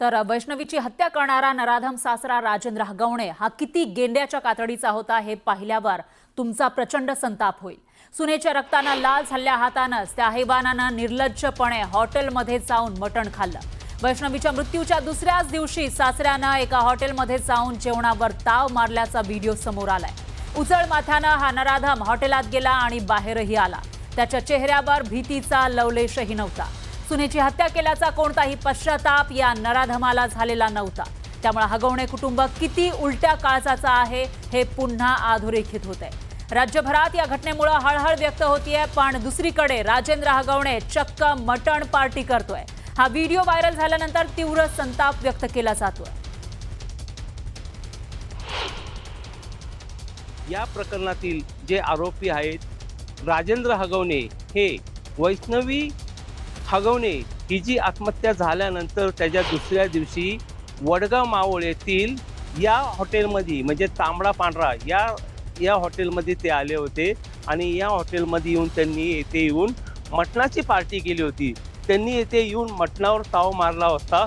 तर वैष्णवीची हत्या करणारा नराधम सासरा राजेंद्र हगवणे हा किती गेंड्याच्या कातडीचा होता हे पाहिल्यावर तुमचा प्रचंड संताप होईल। सुनेच्या रक्ताने लाल झालेल्या हातानेच त्या हैवानानं निर्लज्जपणे हॉटेलमध्ये जाऊन मटण खाल्लं। वैष्णवीच्या मृत्यूच्या दुसऱ्याच दिवशी सासऱ्यानं एका हॉटेलमध्ये जाऊन जेवणावर ताव मारल्याचा व्हिडिओ समोर आलाय। उचळ माथ्यानं हा नराधम हॉटेलात गेला आणि बाहेरही आला। त्याच्या चेहऱ्यावर भीतीचा लवलेशही नव्हता। सुनेची हत्या केल्याचा कोणताही पश्चाताप या नराधमाला झालेला नव्हता। त्यामुळे हगवणे कुटुंब किती उलट्या काळजाचं आहे हे पुन्हा अधोरेखित होतंय। राज्यभरात या घटनेमुळे हळहळ व्यक्त होतीये, पण दुसरीकडे राजेंद्र हगवणे चक्क मटण पार्टी करतोय। हा व्हिडिओ व्हायरल झाल्यानंतर तीव्र संताप व्यक्त केला जातोय। या प्रकरणातील जे आरोपी आहेत राजेंद्र हगवणे हे वैष्णवी हगवणे ही जी आत्महत्या झाल्यानंतर त्याच्या दुसऱ्या दिवशी वडगाव मावळ येथील या हॉटेलमध्ये म्हणजे तांबडा पांढरा या हॉटेलमध्ये ते आले होते आणि या हॉटेलमध्ये येऊन त्यांनी येथे येऊन मटणाची पार्टी केली होती। त्यांनी येथे येऊन मटणावर ताव मारला होता।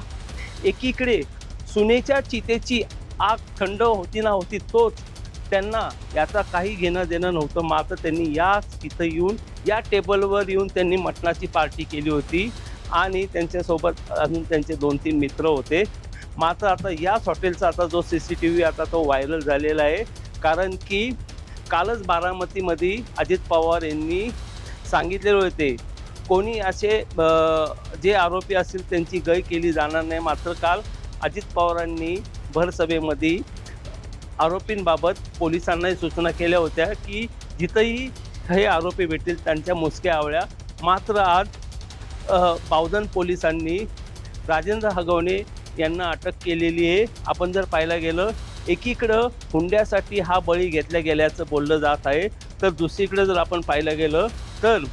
एकीकडे सुनेच्या चितेची आग थंड होती ना होती तोच त्यांना याचा काही घेणं देणं नव्हतं। मात्र त्यांनी तिथं येऊन या टेबलवर येऊन त्यांनी मटणाची पार्टी केली होती आणि त्यांच्यासोबत अजून त्यांचे 2-3 मित्र होते। मात्र आता याच हॉटेलचा आता जो CCTV आता तो व्हायरल झालेला आहे, कारण की कालच बारामतीमध्ये अजित पवार यांनी सांगितलेले होते कोणी असे जे आरोपी असतील त्यांची गय केली जाणार नाही। मात्र काल अजित पवारांनी भरसभेमध्ये आरोपींबाबत पोलिसांनाही सूचना केल्या होत्या की जिथंही हे आरोपी भेटतील त्यांच्या मुसक्या आवळ्या। मात्र आज बावधन पोलिसांनी राजेंद्र हगवणे यांना अटक केलेली आहे। आपण जर पाहायला गेलं एकीकडं हुंड्यासाठी हा बळी घेतल्या गेल्याचं बोललं जात आहे, तर दुसरीकडे जर आपण पाहायला गेलं तर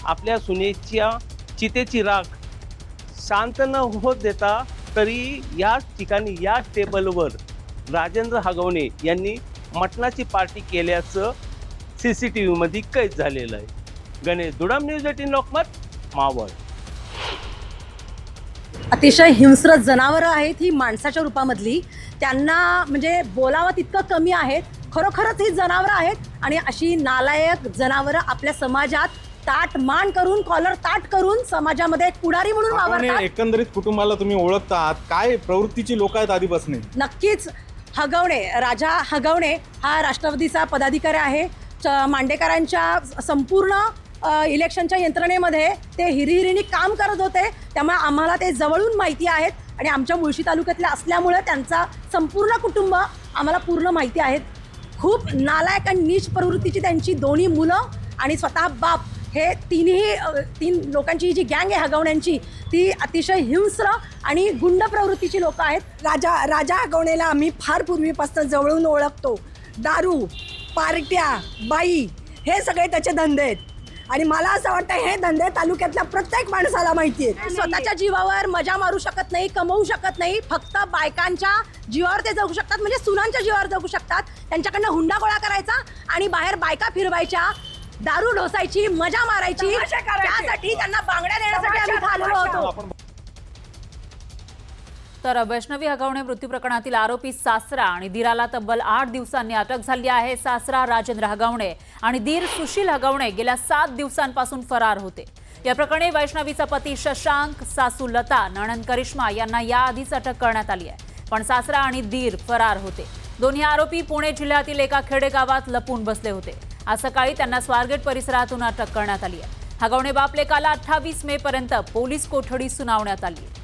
आपल्या सुनेच्या चितेची राख शांत न होत देता तरी याच ठिकाणी याच टेबलवर राजेंद्र हगवणे यांनी मटणाची पार्टी केल्याचं CCTV मध्ये कैद झालेलं आहे। गणेश दुडाम, न्यूज 18 लोकमत, मावळ। अतिशय हिंस्र जनावरं आहेत ही माणसाच्या रूपामधली। त्यांना म्हणजे बोलावं तितकं कमी आहेत। खरोखरच ही जनावरं आहेत आणि अशी नालायक जनावरं आपल्या समाजात ताट मान करून कॉलर ताट करून समाजामध्ये एक पुढारी म्हणून वावरतात। एकंदरीत कुटुंबाला तुम्ही ओळखता आहात, काय प्रवृत्तीची लोक आहेत आधीपासून? नक्कीच हगवणे राजा हगवणे हा राष्ट्रवादीचा पदाधिकारी आहे। मांडेकरांच्या संपूर्ण इलेक्शनच्या यंत्रणेमध्ये ते हिरिहिरीने काम करत होते, त्यामुळे आम्हाला ते जवळून माहिती आहेत आणि आमच्या मुळशी तालुक्यातल्या असल्यामुळे त्यांचा संपूर्ण कुटुंब आम्हाला पूर्ण माहिती आहेत। खूप नालायक आणि नीच प्रवृत्तीची त्यांची दोन्ही मुलं आणि स्वतः बाप हे तीन लोकांची जी गँग आहे हगवण्यांची ती अतिशय हिंस्र आणि गुंड प्रवृत्तीची लोक आहेत। राजा हगवणेला आम्ही फार पूर्वीपासून जवळून ओळखतो। दारू, पार्ट्या, बाई हे सगळे त्याचे धंदे आहेत आणि मला असं वाटतं हे धंदे तालुक्यातल्या प्रत्येक माणसाला माहिती आहेत। स्वतःच्या जीवावर मजा मारू शकत नाही, कमवू शकत नाही, फक्त बायकांच्या जीवावर ते जगू शकतात, म्हणजे सुनांच्या जीवावर जगू शकतात। त्यांच्याकडनं हुंडा गोळा करायचा आणि बाहेर बायका फिरवायच्या, दारू ढोसायची, मजा मारायची, त्यासाठी त्यांना बांगड्या देण्यासाठी आम्ही थांबलो होतो। तर वैष्णवी हगवणे मृत्यू प्रकरणातील आरोपी सासरा आणि दीराला तब्बल 8 दिवसांनी अटक झाली आहे। सासरा राजेंद्र हगवणे आणि दीर सुशील हगवणे गेल्या 7 दिवसांपासून फरार होते। या प्रकरणी वैष्णवीचा पती शशांक, सासू लता, नणंद करिश्मा यांना याआधीच अटक करण्यात आली आहे, पण सासरा आणि दीर फरार होते। दोन्ही आरोपी पुणे जिल्ह्यातील एका खेडेगावात लपून बसले होते। आज सकाळी त्यांना स्वारगेट परिसरातून अटक करण्यात आली आहे। हगवणे बापलेकाला 28 मे पर्यंत पोलीस कोठडी सुनावण्यात आली आहे।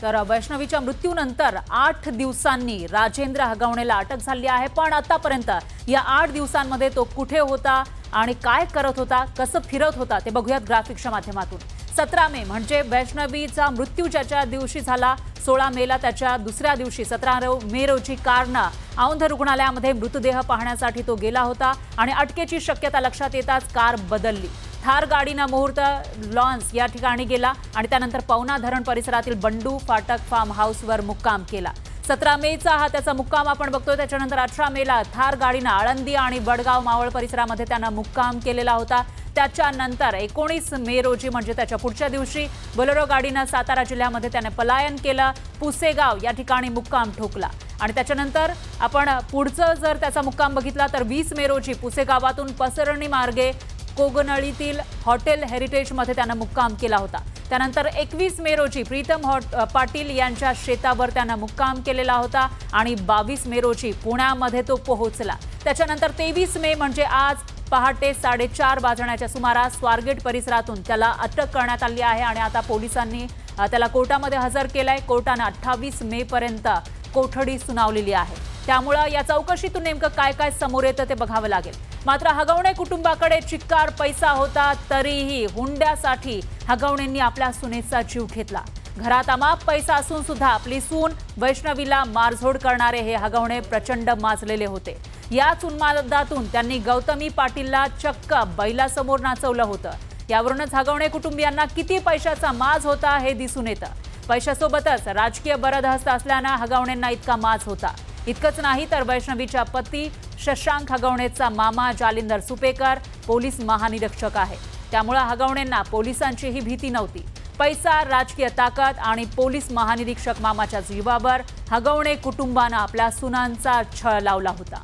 तर वैष्णवीच्या मृत्यूनंतर 8 दिवसांनी राजेंद्र हगवणेला अटक झाली आहे, पण आतापर्यंत या 8 दिवसांमध्ये तो कुठे होता आणि काय करत होता, कसं फिरत होता ते बघूयात ग्राफिक्सच्या माध्यमातून। 17 मे म्हणजे वैष्णवीचा मृत्यू ज्याच्या दिवशी झाला, 16 मेला त्याच्या दुसऱ्या दिवशी 17 मे रोजी कारनं औंध रुग्णालयामध्ये मृतदेह पाहण्यासाठी तो गेला होता आणि अटकेची शक्यता लक्षात येताच कार बदलली। थार गाडीनं मुहूर्त लॉन्स या ठिकाणी गेला आणि त्यानंतर पवना धरण परिसरातील बंडू फाटक फार्म हाऊसवर मुक्काम केला। 17 मेचा हा त्याचा मुक्काम आपण बघतोय। त्याच्यानंतर 18 मेला थार गाडीनं आळंदी आणि वडगाव मावळ परिसरामध्ये त्यानं मुक्काम केलेला होता। त्याच्यानंतर 19 मे रोजी म्हणजे त्याच्या पुढच्या दिवशी बोलेरो गाडीनं सातारा जिल्ह्यामध्ये त्याने पलायन केलं, पुसेगाव या ठिकाणी मुक्काम ठोकला। आणि त्याच्यानंतर आपण पुढचं जर त्याचा मुक्काम बघितला तर 20 मे रोजी पुसेगावातून पसरणी मार्गे कोगनळीतील हॉटेल हेरिटेजमध्ये त्यानं मुक्काम केला होता। त्यानंतर 21 मे रोजी प्रीतम पाटील यांच्या शेतावर त्यानं मुक्काम केलेला होता आणि 22 मे रोजी पुण्यामध्ये तो पोहोचला। त्याच्यानंतर 23 मे म्हणजे आज पहाटे 4:30 वाजण्याच्या सुमारास स्वारगेट परिसरातून त्याला अटक करण्यात आली आहे आणि आता पोलिसांनी त्याला कोर्टामध्ये हजर केलंय। कोर्टाने 28 मे पर्यंत कोठडी सुनावलेली आहे। त्यामुळे या चौकशीतून नेमकं काय काय समोर येतं ते बघावं लागेल। मात्र हगवणे कुटुंबाकडे चिक्कार पैसा होता, तरीही हुंड्यासाठी हगवणेंनी आपल्या सुनेचा जीव घेतला। घरात अमाप पैसा असून सुद्धा आपली सून वैष्णवीला मारझोड करणारे हे हगवणे प्रचंड माजलेले होते। याच उन्मादातून त्यांनी गौतमी पाटीलला चक्क बैलासमोर नाचवलं होतं। यावरूनच हगवणे कुटुंबियांना किती पैशाचा माज होता हे दिसून येतं। पैशासोबतच राजकीय बरदहस्त असल्यानं हगवणेंना इतका माज होता। इतकंच नाही तर वैष्णवीच्या पती शशांक हगवणेचा मामा जालिंदर सुपेकर पोलीस महानिरीक्षक आहे। त्यामुळे हगवणेंना पोलिसांचीही भीती नव्हती। पैसा, राजकीय ताकद आणि पोलीस महानिरीक्षक मामाच्या जीवावर हगवणे कुटुंबानं आपल्या सुनांचा छळ लावला होता।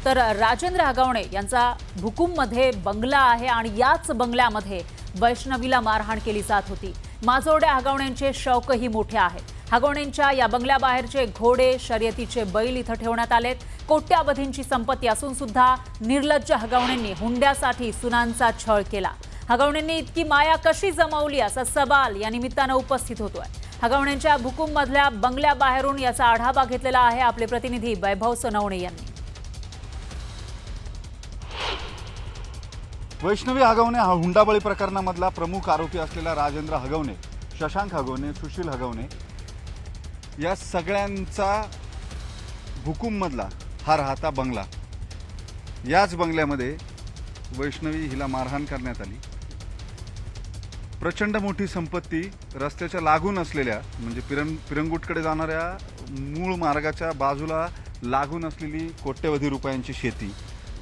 तर राजेंद्र हगवणे यांचा भुकुममध्ये बंगला आहे आणि याच बंगल्यामध्ये वैष्णवीला मारहाण केली जात होती। माजोर्ड्या हगवणेंचे शौकही मोठे आहेत। हगवणेंच्या या बंगल्याबाहेरचे घोडे, शर्यतीचे बैल इथं ठेवण्यात आलेत। कोट्यावधींची संपत्ती असून सुद्धा निर्लज्ज हगवणेंनी हुंड्यासाठी सुनांचा छळ केला। हगवणेंनी इतकी माया कशी जमवली असा सवाल या निमित्तानं उपस्थित होतोय। हगवणेंच्या भुकुममधल्या बंगल्याबाहेरून याचा आढावा घेतलेला आहे आपले प्रतिनिधी वैभव सोनवणे यांनी। वैष्णवी हगवणे हा हुंडाबळी प्रकरणामधला प्रमुख आरोपी असलेला राजेंद्र हगवणे, शशांक हगवणे, सुशील हगवणे या सगळ्यांचा भुकुममधला हा राहता बंगला। याच बंगल्यामध्ये वैष्णवी हिला मारहाण करण्यात आली। प्रचंड मोठी संपत्ती रस्त्याच्या लागून असलेल्या म्हणजे पिरंगुटकडे जाणाऱ्या मूळ मार्गाच्या बाजूला लागून असलेली कोट्यवधी रुपयांची शेती,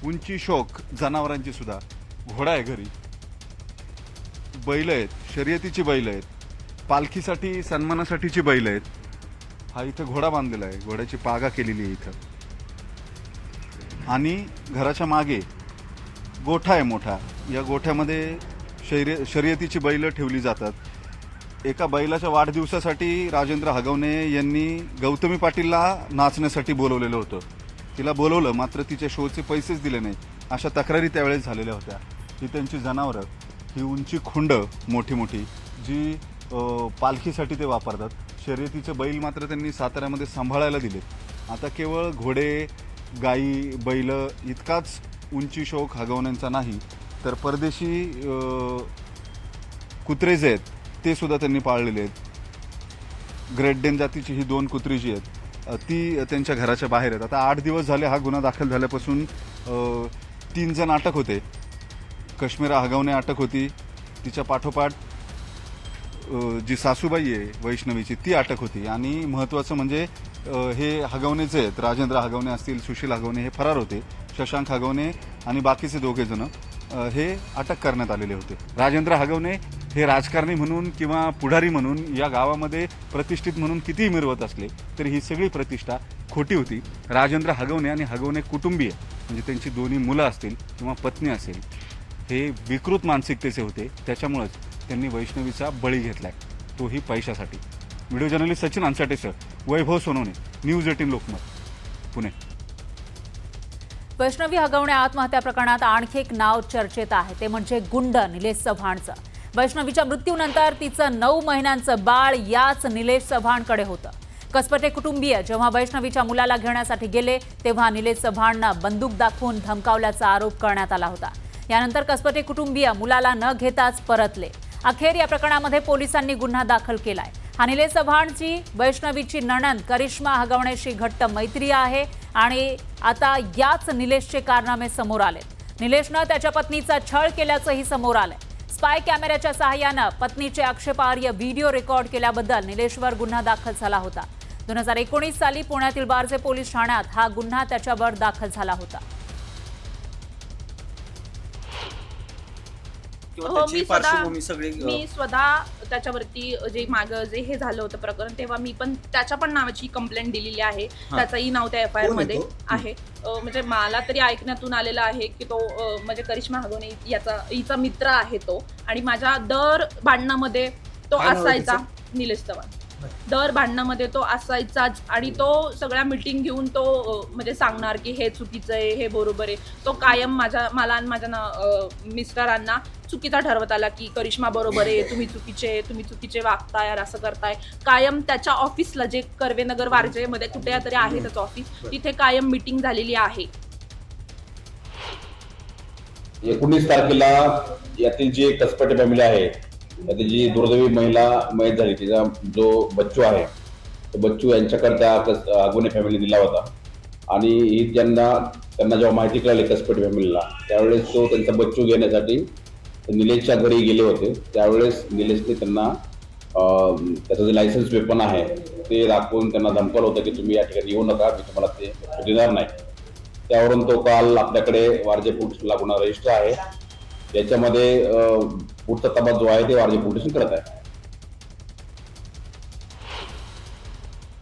उंची शोक जनावरांची सुद्धा, घोडा आहे घरी, बैल आहेत, शर्यतीची बैल आहेत, पालखीसाठी सन्मानासाठीची बैल आहेत। हा इथं घोडा बांधलेला आहे, घोड्याची पागा केलेली आहे इथं। आणि घराच्या मागे गोठा आहे मोठा। या गोठ्यामध्ये शर्यतीची बैल ठेवली जातात। एका बैलाच्या वाढदिवसासाठी राजेंद्र हगवणे यांनी गौतमी पाटीलला नाचण्यासाठी बोलवलेलं होतं। तिला बोलवलं, मात्र तिच्या शोचे पैसेच दिले नाही अशा तक्रारी त्यावेळेस झालेल्या होत्या। ही त्यांची जनावरं, ही उंची खुंड मोठी मोठी जी पालखीसाठी ते वापरतात। शर्यतीचे बैल मात्र त्यांनी साताऱ्यामध्ये सांभाळायला दिले। आता केवळ घोडे, गाई, बैल इतकाच उंची शौक हगवण्यांचा नाही, तर परदेशी कुत्रे जे आहेत ते सुद्धा त्यांनी पाळलेले आहेत। ग्रेट डेन जातीची ही 2 कुत्री जी आहेत ती त्यांच्या घराच्या बाहेर आहेत। आता 8 दिवस झाले हा गुन्हा दाखल झाल्यापासून 3 जण अटक होते। कश्मीरा हगवणे अटक होती, तिच्या पाठोपाठ जी सासूबाई आहे वैष्णवीची ती अटक होती। आणि महत्त्वाचं म्हणजे हे हगवणे जे आहेत, राजेंद्र हगवणे असतील, सुशील हगवणे हे फरार होते। शशांक हगवणे आणि बाकीचे 2 जण हे अटक करण्यात आलेले होते। राजेंद्र हगवणे हे राजकारणी म्हणून किंवा पुढारी म्हणून या गावामध्ये प्रतिष्ठित म्हणून कितीही मिरवत असले तरी ही सगळी प्रतिष्ठा खोटी होती। राजेंद्र हगवणे आणि हगवणे कुटुंबीय म्हणजे त्यांची 2 मुलं असतील किंवा पत्नी असेल हे विकृत मानसिकतेचे होते। त्याच्यामुळेच त्यांनी वैष्णवीचा बळी घेतलाय, तोही पैशासाठी। व्हिडिओ जर्नलिस्ट सचिन अंसाटेसह वैभव सोनवणे, न्यूज 18 लोकमत, पुणे। वैष्णवी हगवणे आत्महत्या प्रकरणात आणखी एक नाव चर्चेत आहे, ते म्हणजे गुंड निलेश चव्हाणचं। वैष्णवीच्या मृत्यूनंतर तिचं 9 महिन्यांचं बाळ याच निलेश चव्हाणकडे होतं। कसपटे कुटुंबीय जेव्हा वैष्णवीच्या मुलाला घेण्यासाठी गेले तेव्हा निलेश चव्हाणनं बंदूक दाखवून धमकावल्याचा आरोप करण्यात आला होता। यानंतर कसपटे कुटुंबीय मुलाला न घेताच परतले। अखेर या प्रकरणामध्ये पोलिसांनी गुन्हा दाखल केलाय। हा निलेश चव्हाणची वैष्णवीची नणंद करिश्मा हगवणेशी घट्ट मैत्री आहे आणि आता याच निलेशचे कारनामे समोर आलेत। निलेशनं त्याच्या पत्नीचा छळ केल्याचंही समोर आलंय। स्पाय कॅमेऱ्याच्या सहाय्यानं पत्नीचे आक्षेपार्ह व्हिडिओ रेकॉर्ड केल्याबद्दल निलेशवर गुन्हा दाखल झाला होता. 2019 साली पुण्यातील बारजे पोलीस ठाण्यात हा गुन्हा त्याच्यावर दाखल झाला होता. मी स्वतः त्याच्यावरती जे मागं जे हे झालं होतं प्रकरण, तेव्हा मी पण त्याच्या पण नावाची कंप्लेंट दिलेली आहे. त्याचंही नाव त्या FIR मध्ये आहे. म्हणजे मला तरी ऐकण्यातून आलेलं आहे की तो म्हणजे करिश्मा हगवणे हिचा मित्र आहे तो, आणि माझ्या दर भांडणामध्ये तो असायचा. निलेश चव्हाण. दर भांडणामध्ये तो असायचाच, आणि तो सगळ्या मीटिंग घेऊन तो म्हणजे सांगणार की हे चुकीचं आहे, हे बरोबर आहे. तो कायम मला आणि माझ्या मिस्टरांना चुकीचा ठरवत आला की करिश्मा बरोबर आहे, तुम्ही चुकीचे वागताय, असं करताय. कायम त्याच्या ऑफिसला, जे कर्वेनगर वारजेमध्ये कुठे तरी आहे त्याचं ऑफिस, तिथे कायम मीटिंग झालेली आहे. 19 तारखेला यातील जी कसपटे फॅमिली आहे, त्यातील जी दुर्दैवी महिला मयत झाली, तिचा जो बच्चू आहे, तो बच्चू यांच्याकडे त्या हगवणे फॅमिली दिला होता. आणि ही त्यांना जेव्हा माहिती कळाली कसपटे फॅमिलीला, त्यावेळेस तो त्यांचा बच्चू घेण्यासाठी निलेशच्या घरी गेले होते. त्यावेळेस निलेशने त्यांना त्याचं जे लायसन्स वेपन आहे ते दाखवून त्यांना धमकावलं होतं की तुम्ही या ठिकाणी येऊ नका, मी तुम्हाला ते देणार नाही. त्यावरून तो काल आपल्याकडे वारजे पोलीसला गुन्हा रजिस्टर आहे. याच्यामध्ये पुढचा तपास जो आहे ते वारजे पोलीस करत आहे.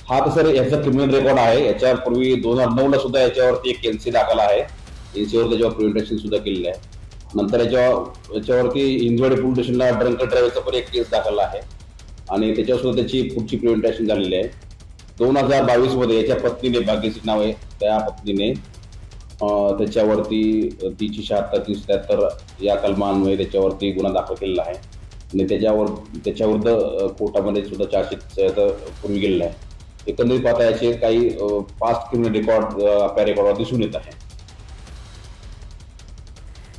हा तर सर याचा क्रिमिनल रेकॉर्ड आहे. याच्यापूर्वी 2009ला सुद्धा याच्यावरती एक NC दाखल आहे. NCवर त्याच्यावर प्रिव्हेंटेशन सुद्धा केलेलं आहे. नंतर याच्यावरती इंजोडे पोलीस स्टेशनला ड्रंक ड्रायव्हरचा पण एक केस दाखल आहे, आणि त्याच्यावर सुद्धा त्याची पुढची प्रिव्हेंटेशन झालेली आहे. 2022 मध्ये याच्या पत्नीने, भाग्यश्री नाव आहे त्या पत्नीने, त्याच्यावरती 376-373 या कलमांमुळे त्याच्यावरती गुन्हा दाखल केलेला आहे, आणि त्याच्याविरुद्ध कोर्टामध्ये सुद्धा चार्जशीट पूर्वी गेलेला आहे. एकंदरीत पाहता याचे काही पास्ट क्रिमिनल रेकॉर्ड दिसून येत आहे.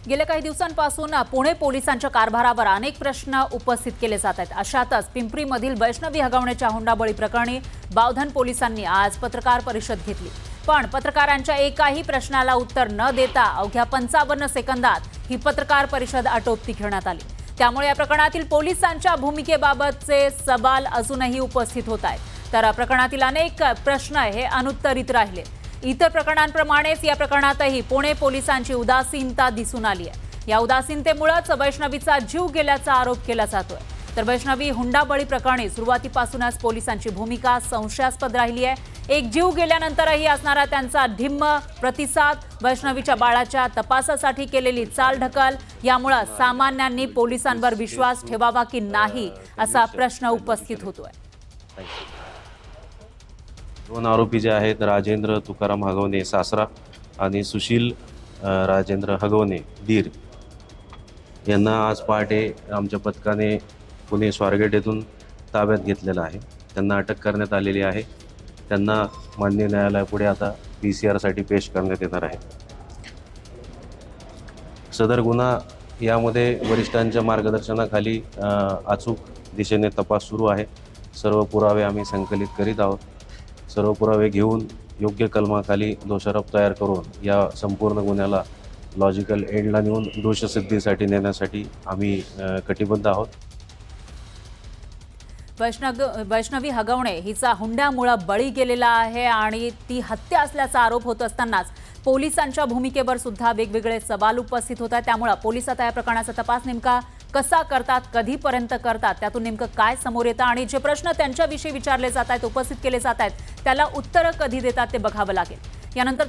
गेल्या काही दिवसांपासून पुणे पोलिसांच्या कारभारावर अनेक प्रश्न उपस्थित केले जात आहेत. अशातच पिंपरीमधील वैष्णवी हगवणेच्या हुंडाबळी प्रकरणी बावधन पोलिसांनी आज पत्रकार परिषद घेतली. पण पत्रकारांच्या एकाही प्रश्नाला उत्तर न देता अवघ्या 55 सेकंदात ही पत्रकार परिषद आटोपती घेण्यात आली. त्यामुळे या प्रकरणातील पोलिसांच्या भूमिकेबाबतचे सवाल अजूनही उपस्थित होत आहेत. तर प्रकरणातील अनेक प्रश्न हे अनुत्तरित राहिले. इतर प्रकरणांप्रमाणेच या प्रकरणातही पुणे पोलिसांची उदासीनता दिसून आली आहे. या उदासीनतेमुळेच वैष्णवीचा जीव गेल्याचा आरोप केला जातोय. तर वैष्णवी हुंडाबळी प्रकरणी सुरुवातीपासूनच पोलिसांची भूमिका संशयास्पद राहिली आहे. एक जीव गेल्यानंतरही असणारा त्यांचा ढिम्म प्रतिसाद, वैष्णवीच्या बाळाच्या तपासासाठी केलेली चालढकल, यामुळे सामान्यांनी पोलिसांवर विश्वास ठेवावा की नाही असा प्रश्न उपस्थित होतोय. दोन आरोपी जे आहेत, राजेंद्र तुकाराम हगवणे सासरा आणि सुशील राजेंद्र हगवणे दीर, यांना आज पहाटे आमच्या पथकाने पुणे स्वारगेट येथून ताब्यात घेतलेलं आहे. त्यांना अटक करण्यात आलेली आहे. त्यांना माननीय न्यायालयापुढे आता PCR साठी पेश करण्यात येणार आहे. सदर गुन्हा यामध्ये वरिष्ठांच्या मार्गदर्शनाखाली अचूक दिशेने तपास सुरू आहे. सर्व पुरावे आम्ही संकलित करीत आहोत. सर्व पुरावे घेऊन योग्य कलमाखाली दोषारोप तयार करून या संपूर्ण गुन्ह्याला लॉजिकल एंडला नेऊन दोषसिद्धीसाठी नेण्यासाठी आम्ही कटिबद्ध आहोत. वैष्णवी हगवणे हिचा हुंड्यामुळे बळी गेलेला आहे आणि ती हत्या असल्याचा आरोप होत असतानाच पोलिसांच्या भूमिकेवर सुद्धा वेगवेगळे सवाल उपस्थित होत आहेत. त्यामुळे पोलीस आता या प्रकरणाचा तपास नेमका कसा करतात, कधीपर्यंत करतात, त्यातून नेमकं काय समोर येतं आणि जे प्रश्न त्यांच्याविषयी विचारले जात आहेत, उपस्थित केले जात आहेत, त्याला उत्तरं कधी देतात ते बघावं लागेल. यानंतर